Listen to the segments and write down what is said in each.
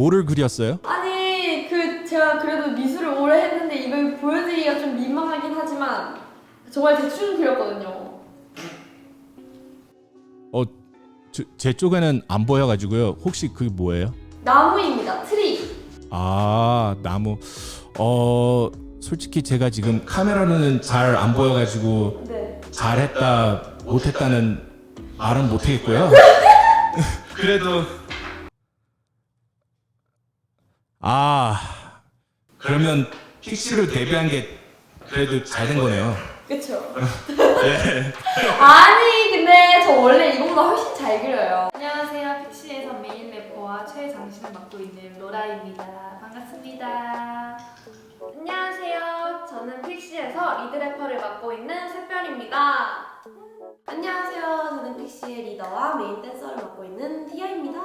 뭐를 그렸어요? 아니 제가 그래도 미술을 오래 했는데 이걸 보여드리기가 좀 민망하긴 하지만 정말 대충 그렸거든요. 제 쪽에는 안 보여가지고요. 혹시 그게 뭐예요? 나무입니다. 트리. 아, 나무. 솔직히 제가 지금 카메라로는 잘 안 보여가지고 네. 잘했다 못했다는 말은 못하겠고요. 그래도 그러면 픽시로 데뷔한 게 그래도 잘 된 거네요. 그쵸? 예. 아니 근데 저 원래 이거보다 훨씬 잘 그려요. 안녕하세요. 픽시에서 메인 래퍼와 최장신을 맡고 있는 로라입니다. 반갑습니다. 안녕하세요. 저는 픽시에서 리드 래퍼를 맡고 있는 샛별입니다. 안녕하세요. 저는 픽시의 리더와 메인 댄서를 맡고 있는 디아입니다.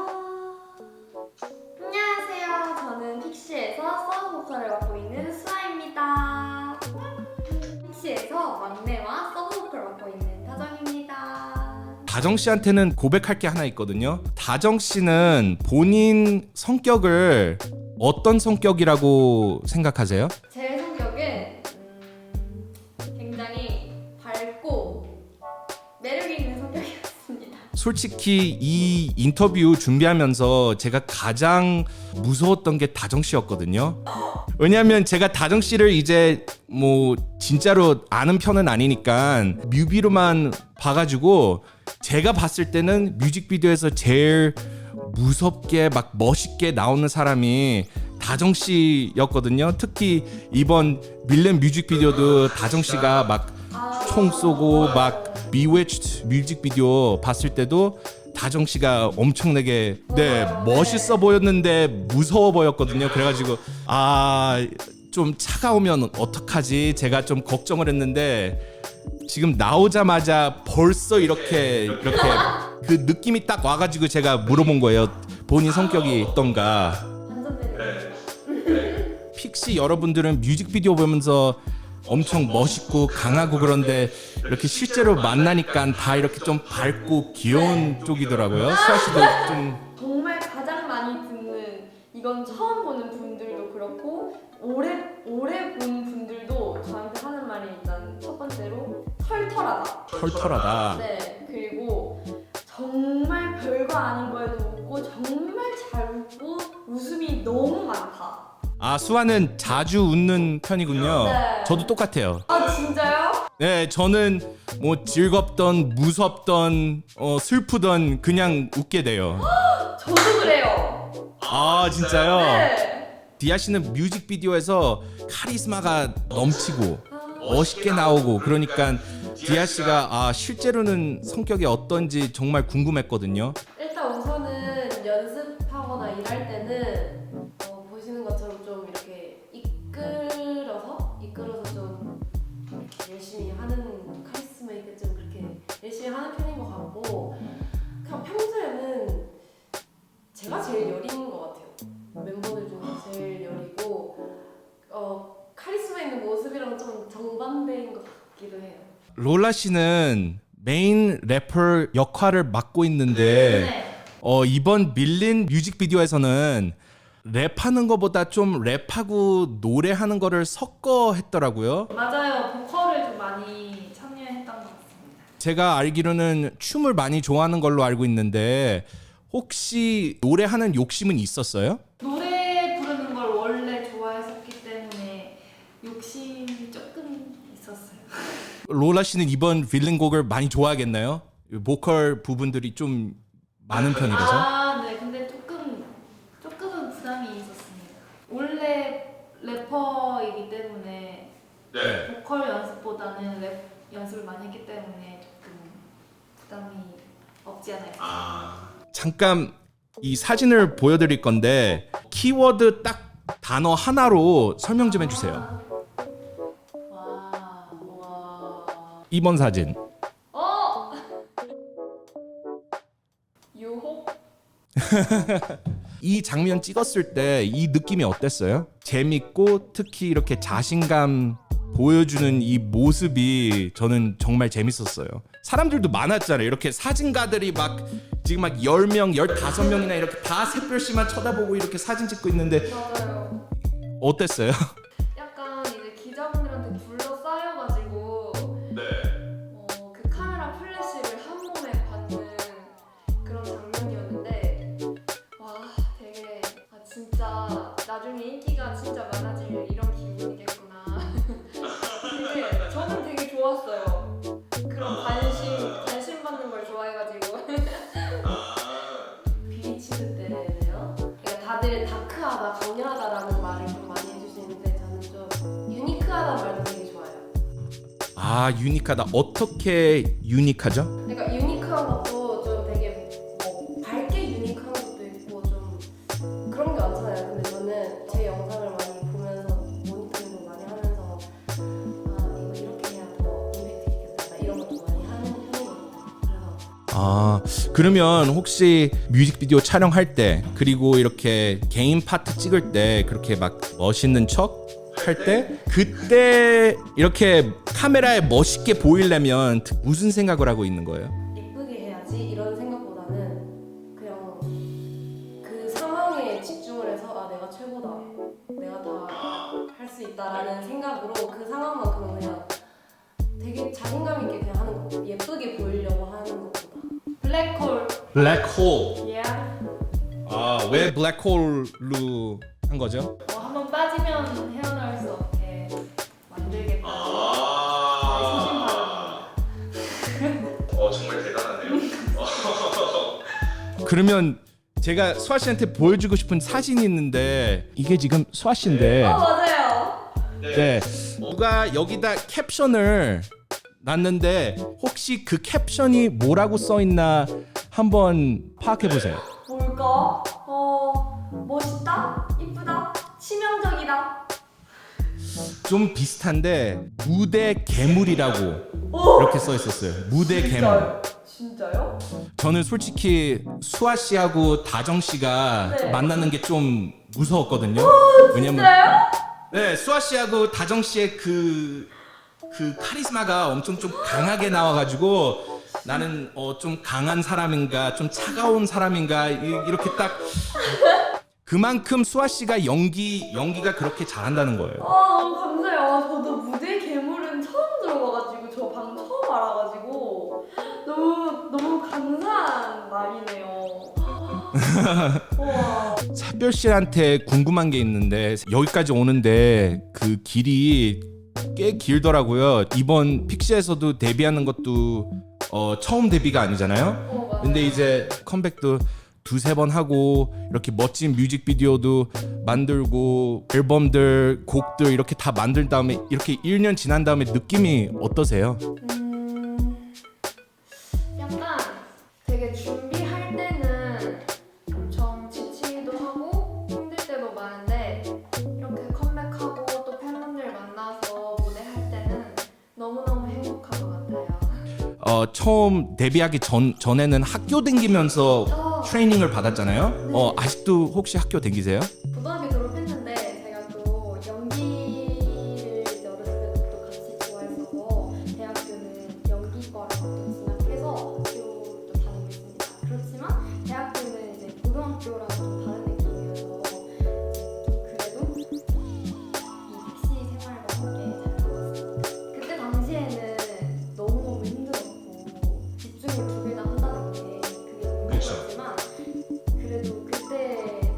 안녕하세요. 저는 픽시에서 서브 보컬을 맡고 있는 수아입니다. 픽시에서 막내와 서브 보컬을 맡고 있는 다정입니다. 다정 씨한테는 고백할 게 하나 있거든요. 다정 씨는 본인 성격을 어떤 성격이라고 생각하세요? 제 성격은 굉장히 밝고 매력 있는 성격이었습니다. 솔직히 이 인터뷰 준비하면서 제가 가장 무서웠던 게 다정 씨였거든요. 왜냐하면 제가 다정 씨를 이제 뭐 진짜로 아는 편은 아니니까 뮤비로만 봐가지고 제가 봤을 때는 뮤직비디오에서 제일 무섭게 막 멋있게 나오는 사람이 다정 씨였거든요. 특히 이번 밀렌 뮤직비디오도 다정 씨가 막 총 쏘고 막 Bewitched 뮤직비디오 봤을 때도 다정 씨가 엄청나게 멋있어 보였는데 무서워 보였거든요. 그래가지고 좀 차가우면 어떡하지? 제가 좀 걱정을 했는데 지금 나오자마자 벌써 이렇게 그 느낌이 딱 와가지고 제가 물어본 거예요. 본인 성격이 어떤가? 완전 매력. 픽시 여러분들은 뮤직비디오 보면서 엄청 멋있고 강하고 그런데 이렇게 실제로 만나니까 다 이렇게 좀 밝고 귀여운 쪽이더라고요. 수아 씨도 좀 정말 가장 많이 듣는 이건 처음 보는 분들도 그렇고 오래 본 분들도 저한테 하는 말이 일단 첫 번째로 털털하다. 네, 그리고 정말 별거 아닌 거에도 웃고 정말 잘 웃고 웃음이 너무 많다. 수아는 자주 웃는 편이군요. 네. 저도 똑같아요. 아 진짜요? 네, 저는 뭐 즐겁던 무섭던 슬프던 그냥 웃게 돼요. 저도 그래요. 진짜요? 네. 디아 씨는 뮤직비디오에서 카리스마가 넘치고 멋있게 나오고 그러니까 디아 씨가 실제로는 성격이 어떤지 정말 궁금했거든요. 일단 우선은 연습하거나 일할 때는 보시는 것처럼 좀 이렇게 이끌어서 좀 이렇게 열심히 하는 카리스마 있게 좀 그렇게 열심히 하는 편인 것 같고 그냥 평소에는 제가 제일 여린 것 같아요. 멤버들 중에 제일 여리고 카리스마 있는 모습이랑 좀 정반대인 것 같기도 해요. 롤라 씨는 메인 래퍼 역할을 맡고 있는데 이번 밀린 뮤직비디오에서는 랩하는 것보다 좀 랩하고 노래하는 거를 섞어 했더라고요. 맞아요. 보컬을 좀 많이 참여했던 것 같습니다. 제가 알기로는 춤을 많이 좋아하는 걸로 알고 있는데 혹시 노래하는 욕심은 있었어요? 노래 부르는 걸 원래 좋아했었기 때문에 욕심이 조금 있었어요. 롤라 씨는 이번 빌린 곡을 많이 좋아하겠나요? 보컬 부분들이 좀 많은 편이라서. 네. 근데 조금은 부담이 있었습니다. 원래 래퍼이기 때문에 보컬 연습보다는 랩 연습을 많이 했기 때문에 조금 부담이 없지 않아 있어요. 잠깐 이 사진을 보여드릴 건데 키워드 딱 단어 하나로 설명 좀 해주세요. 와. 이번 사진. 유혹? 이 장면 찍었을 때 이 느낌이 어땠어요? 재밌고 특히 이렇게 자신감 보여주는 이 모습이 저는 정말 재밌었어요. 사람들도 많았잖아요. 이렇게 사진가들이 막 지금 막 10명, 15명이나 이렇게 다 샛별씨만 쳐다보고 이렇게 사진 찍고 있는데 맞아요. 어땠어요? 약간 이제 기자분들한테 둘러싸여가지고 그 카메라 플래시를 한 몸에 받는 그런 장면이었는데 와 되게 진짜 나중에 인기가 진짜 많아질 이런 기분이겠구나. 되게 저는 되게 좋았어요. 그런 관심 받는 걸 좋아해가지고. 비치드 때네요. 그러니까 다들 다크하다, 강렬하다라는 말을 좀 많이 해주시는데 저는 좀 유니크하다 말도 되게 좋아요. 아, 유니크하다. 어떻게 유니크하죠? 그러니까 유니크한 것도 좀 되게 뭐 밝게 유니크한 것도 있고 좀 그런 게 많잖아요. 근데 저는 제 영상을 많이 보면서 모니터링도 많이 하면서 이거 이렇게 해야 더 임팩트 있겠다 이런 것도 많이 하는 편이거든요. 그래서 아, 그러면 혹시 뮤직비디오 촬영할 때 그리고 이렇게 개인 파트 찍을 때 그렇게 막 멋있는 척 할 때 그때 이렇게 카메라에 멋있게 보이려면 무슨 생각을 하고 있는 거예요? 예쁘게 해야지 이런 생각보다는 그냥 그 상황에 집중을 해서 내가 최고다, 내가 다 할 수 있다라는 생각으로 그 상황만큼은 그냥 되게 자신감 있게 그냥 하는 거, 예쁘게 보이려고 하는 것보다. 블랙홀. 블랙홀. 예. 아, 왜 블랙홀로 한 거죠? 한번 빠지면 헤어나올 수 없게 만들겠다. 소신 바랍니다. 정말 대단하네요. 그러면 제가 수아 씨한테 보여주고 싶은 사진이 있는데 이게 지금 수아 씨인데 맞아요. 네. 누가 여기다 캡션을 놨는데 혹시 그 캡션이 뭐라고 써 있나 한번 파악해 보세요. 뭘까? 멋있다, 이쁘다, 치명적이다. 좀 비슷한데 무대 괴물이라고 이렇게 써 있었어요. 무대 괴물. 진짜요? 저는 솔직히 수아 씨하고 다정 씨가 네. 만나는 게 좀 무서웠거든요. 왜냐면 네, 수아 씨하고 다정 씨의 그 카리스마가 엄청 좀 강하게 나와가지고 나는 좀 강한 사람인가 좀 차가운 사람인가 이렇게 딱 그만큼 수아 씨가 연기가 그렇게 잘한다는 거예요. 너무 감사해요. 저도 무대 괴물은 처음 들어봐가지고 저 방금 처음 알아가지고 너무 감사한 말이네요. 우와. 차별 씨한테 궁금한 게 있는데 여기까지 오는데 그 길이 꽤 길더라고요. 이번 픽시에서도 데뷔하는 것도 처음 데뷔가 아니잖아요. 맞아요. 근데 이제 컴백도 두세 번 하고 이렇게 멋진 뮤직비디오도 만들고 앨범들 곡들 이렇게 다 만든 다음에 이렇게 1년 지난 다음에 느낌이 어떠세요? 약간 되게 준비할 때는 엄청 지치기도 하고 힘들 때도 많은데 이렇게 컴백하고 또 팬분들 만나서 무대할 때는 너무너무 행복한 것 같아요. 처음 데뷔하기 전에는 학교 다니면서 트레이닝을 받았잖아요. 아직도 혹시 학교 다니세요? 고등학교 졸업했는데 제가 또 연기를 이제 어렸을 때부터 같이 좋아했어서 대학교는 연기과랑 또 진학해서 학교도 다니고 있습니다. 그렇지만 대학교는 이제 고등학교랑 좀 다른 느낌이어서 그래도 이 픽시 생활과 함께 잘 나왔습니다. 그때 당시에는 너무너무 힘들었고 집중을 두 개나 한다는 게 그게 문제였지만 그래도 그때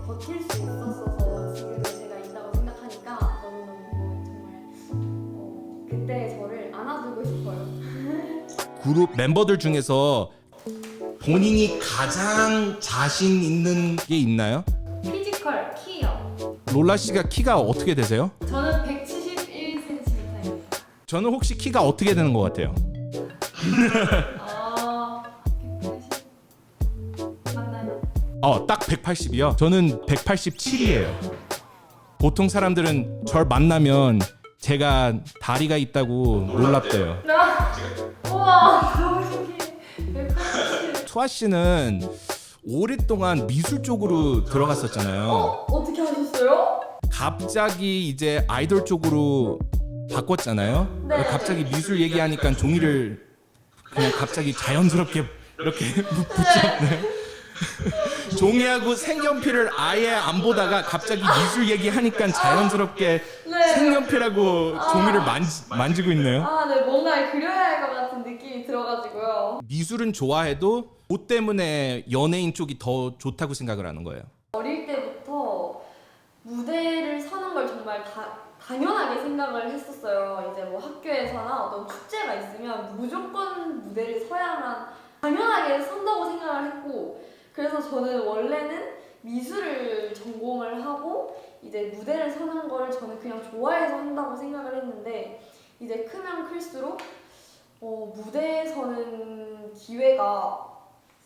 버틸 수 있었어서 지금 제가 있다고 생각하니까 너무너무 정말 그때 저를 안아주고 싶어요. 그룹 멤버들 중에서 본인이 가장 자신 있는 게 있나요? 피지컬, 키요. 롤라 씨가 키가 어떻게 되세요? 저는 171cm입니다. 저는 혹시 키가 어떻게 되는 것 같아요? 180 맞나요? 딱 180이요? 저는 187이에요. 보통 사람들은 절 만나면 제가 다리가 있다고 놀랍대요. 우와 너무 신기해. 180. 수아 씨는 오랫동안 미술 쪽으로 들어갔었잖아요. 어떻게 하셨어요? 갑자기 이제 아이돌 쪽으로 바꿨잖아요. 네. 갑자기 미술 얘기하니까 종이를 그냥 갑자기 자연스럽게 이렇게 붙였네. 종이하고 색연필을 아예 안 보다가 갑자기 미술 얘기하니까 자연스럽게 네. 색연필하고 종이를 만지고 있네요. 네, 뭔가 그려야 할 것 같은 느낌이 들어가지고요. 미술은 좋아해도 옷 때문에 연예인 쪽이 더 좋다고 생각을 하는 거예요. 어릴 때부터 무대를 서는 걸 정말 당연하게 생각을 했었어요. 이제 뭐 학교에서나 어떤 축제가 있으면 무조건 무대를 서야만 당연하게 선다고 생각을 했고, 그래서 저는 원래는 미술을 전공을 하고 이제 무대를 서는 거를 저는 그냥 좋아해서 한다고 생각을 했는데, 이제 크면 클수록 무대에 서는 기회가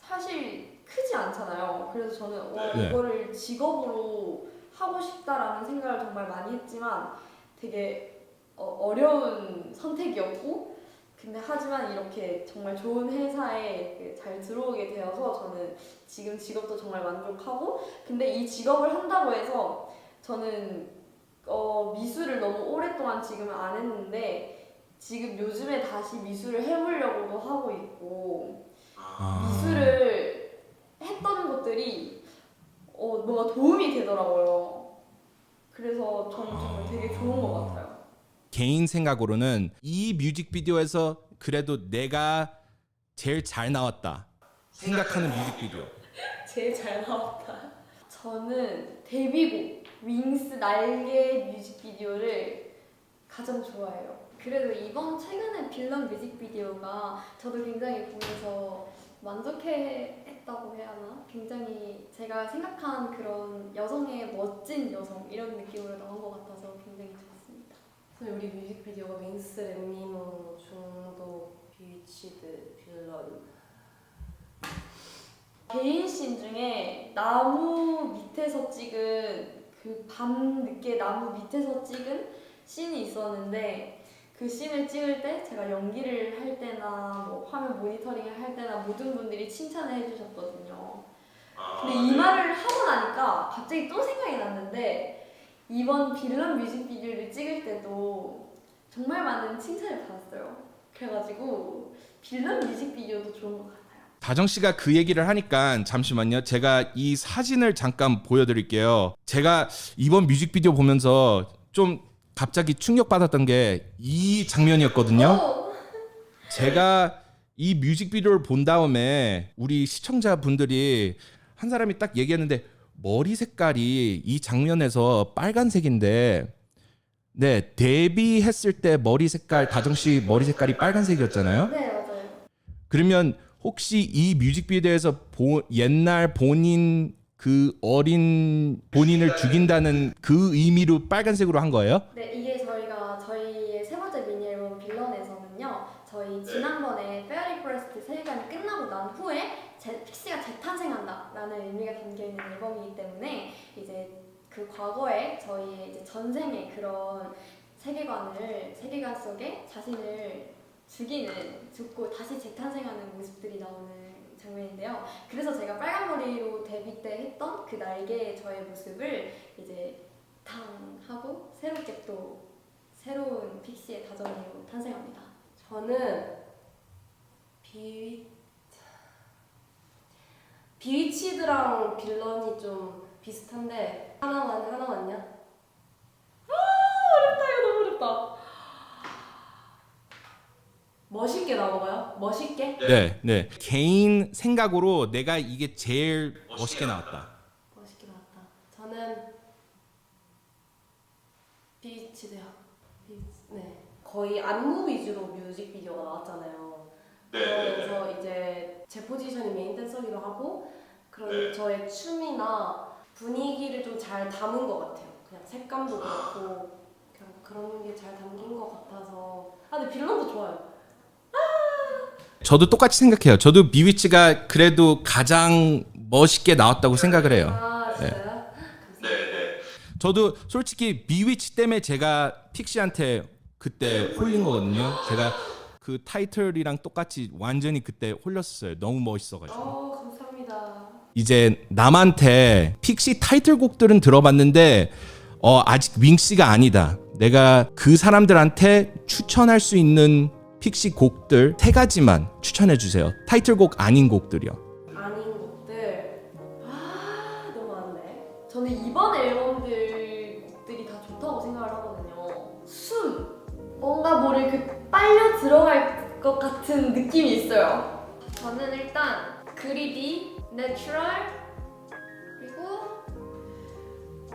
사실 크지 않잖아요. 그래서 저는 네. 이거를 직업으로 하고 싶다라는 생각을 정말 많이 했지만 되게 어려운 선택이었고, 근데 하지만 이렇게 정말 좋은 회사에 잘 들어오게 되어서 저는 지금 직업도 정말 만족하고, 근데 이 직업을 한다고 해서 저는 미술을 너무 오랫동안 지금은 안 했는데 지금 요즘에 다시 미술을 해보려고도 하고 있고, 미술을 했던 것들이 뭔가 도움이 되더라고요. 그래서 저는 정말 되게 좋은 것 같아요. 개인 생각으로는 이 뮤직비디오에서 그래도 내가 제일 잘 나왔다 생각하는 뮤직비디오. 제일 잘 나왔다. 저는 데뷔곡 윙스 날개 뮤직비디오를 가장 좋아해요. 그래도 이번 최근에 빌런 뮤직비디오가 저도 굉장히 보면서 만족했다고 해야 하나? 굉장히 제가 생각한 그런 여성의 멋진 여성 이런 느낌으로 나온 것 같아서 굉장히 좋았습니다. 우리 뮤직비디오가 윙스, 렛미노, 중독, 비위치드, 빌런. 개인씬 중에 나무 밑에서 찍은 그 밤 늦게 나무 밑에서 찍은 씬이 있었는데, 그 씬을 찍을 때 제가 연기를 할 때나 뭐 화면 모니터링을 할 때나 모든 분들이 칭찬을 해주셨거든요. 근데 이 말을 하고 나니까 갑자기 또 생각이 났는데, 이번 빌런 뮤직비디오를 찍을 때도 정말 많은 칭찬을 받았어요. 그래가지고 빌런 뮤직비디오도 좋은 것 같아요. 다정 씨가 그 얘기를 하니까 잠시만요. 제가 이 사진을 잠깐 보여드릴게요. 제가 이번 뮤직비디오 보면서 좀 갑자기 충격받았던 게 이 장면이었거든요. 제가 이 뮤직비디오를 본 다음에 우리 시청자분들이 한 사람이 딱 얘기했는데, 머리 색깔이 이 장면에서 빨간색인데, 네, 데뷔했을 때 머리 색깔, 다정 씨 머리 색깔이 빨간색이었잖아요. 네, 맞아요. 그러면 혹시 이 뮤직비디오에서 옛날 본인 그 어린 본인을 죽인다는 그 의미로 빨간색으로 한 거예요? 네, 이게 저희의 세 번째 미니 앨범 빌런에서는요, 저희 지난번에 페어리 포레스트 세계관이 끝나고 난 후에 픽시가 재탄생한다라는 의미가 담겨 있는 앨범이기 때문에 이제 그 과거에 저희의 이제 전생의 그런 세계관 속에 자신을 죽고 다시 재탄생하는 모습들이 나오는 장면인데요. 그래서 제가 빨간 머리로 데뷔 때 했던 그 날개의 저의 모습을 이제 탕 하고 새롭게 또 새로운 픽시의 다정이로 탄생합니다. 저는 비위치드랑 빌런이 좀 비슷한데 하나만요? 어렵다. 이거 너무 어렵다. 멋있게 나온 거요? 멋있게? 네. 개인 생각으로 내가 이게 제일 멋있게 나왔다. 멋있게 나왔다. 저는 비위치드요. 네. 거의 안무 위주로 뮤직비디오가 나왔잖아요. 그래서 이제 제 포지션이 메인 댄서기도 하고, 그런 저의 춤이나 분위기를 좀 잘 담은 것 같아요. 그냥 색감도 그렇고 그냥 그런 게 잘 담긴 것 같아서. 근데 빌런도 좋아요. 저도 똑같이 생각해요. 저도 미위치가 그래도 가장 멋있게 나왔다고 생각을 해요. 진짜요? 감사합니다. 저도 솔직히 미위치 때문에 제가 픽시한테 그때 홀린 거거든요. 제가 그 타이틀이랑 똑같이 완전히 그때 홀렸어요. 너무 멋있어가지고. 감사합니다. 이제 남한테 픽시 타이틀곡들은 들어봤는데 아직 윙스가 아니다. 내가 그 사람들한테 추천할 수 있는 픽시 곡들 3가지만 추천해 주세요. 타이틀곡 아닌 곡들이요. 아닌 곡들 너무 많네. 저는 이번 앨범들 곡들이 다 좋다고 생각을 하거든요. 뭔가 뭐를 빨려 들어갈 것 같은 느낌이 있어요. 저는 일단 그리디, 내추럴, 그리고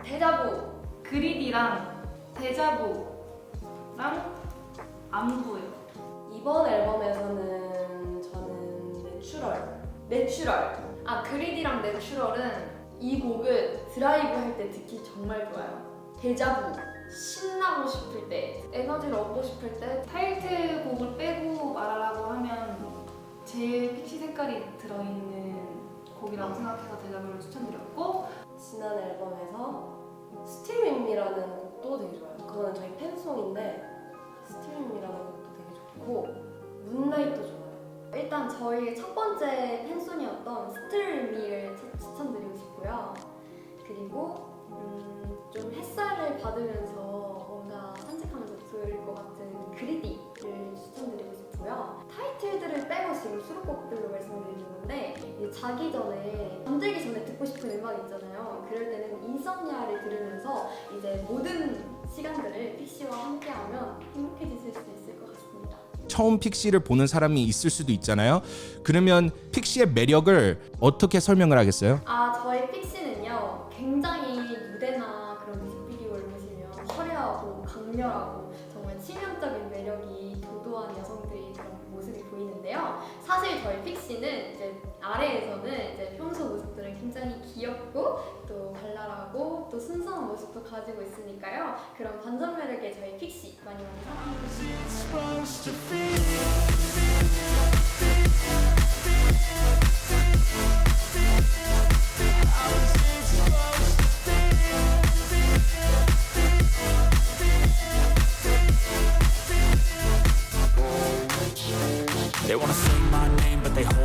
데자부. 그리디랑 데자부랑 안부요. 이번 앨범에서는 저는 내추럴. 그리디랑 내추럴은 이 곡은 드라이브 할 때 듣기 정말 좋아요. 데자부, 신나고 싶을 때, 에너지를 얻고 싶을 때. 타이틀곡을 빼고 말하라고 하면 제일 픽시 색깔이 들어있는 곡이라고 생각해서 데자부를 추천드렸고, 지난 앨범에서 Still With Me라는 곡도 되게 좋아요. 그거는 저희 팬송인데 Still With Me라는 곡도 되게 좋고 문라이트도 좋아요. 일단 저희 첫 번째 팬송이었던 Still Me를 추천드리고 싶고요. 그리고 좀 햇살을 받으면서 뭔가 산책하면서 들을 것 같은 그리디를 추천드리고 싶고요. 타이틀들을 빼고 지금 수록곡들로 말씀드리는데 자기 전에 잠들기 전에 듣고 싶은 음악 있잖아요. 그럴 때는 인썸니아를 들으면서 이제 모든 시간들을 픽시와 함께하면 행복해지실 수 있을 것 같습니다. 처음 픽시를 보는 사람이 있을 수도 있잖아요. 그러면 픽시의 매력을 어떻게 설명을 하겠어요? 저희 픽시는요 굉장히 무대나 그런 뮤직비디오를 보시면 화려하고 강렬하고 정말 치명적인 매력이 도도한 여성들이 그런 모습이 보이는데요. 사실 저희 픽시는 이제 아래에서는 이제 평소 모습들은 굉장히 귀엽고 또 발랄하고 또 순수한 모습도 가지고 있으니까요. 그런 반전 매력의 저희 픽시 많이 사랑해주세요. They wanna say my name, but they hold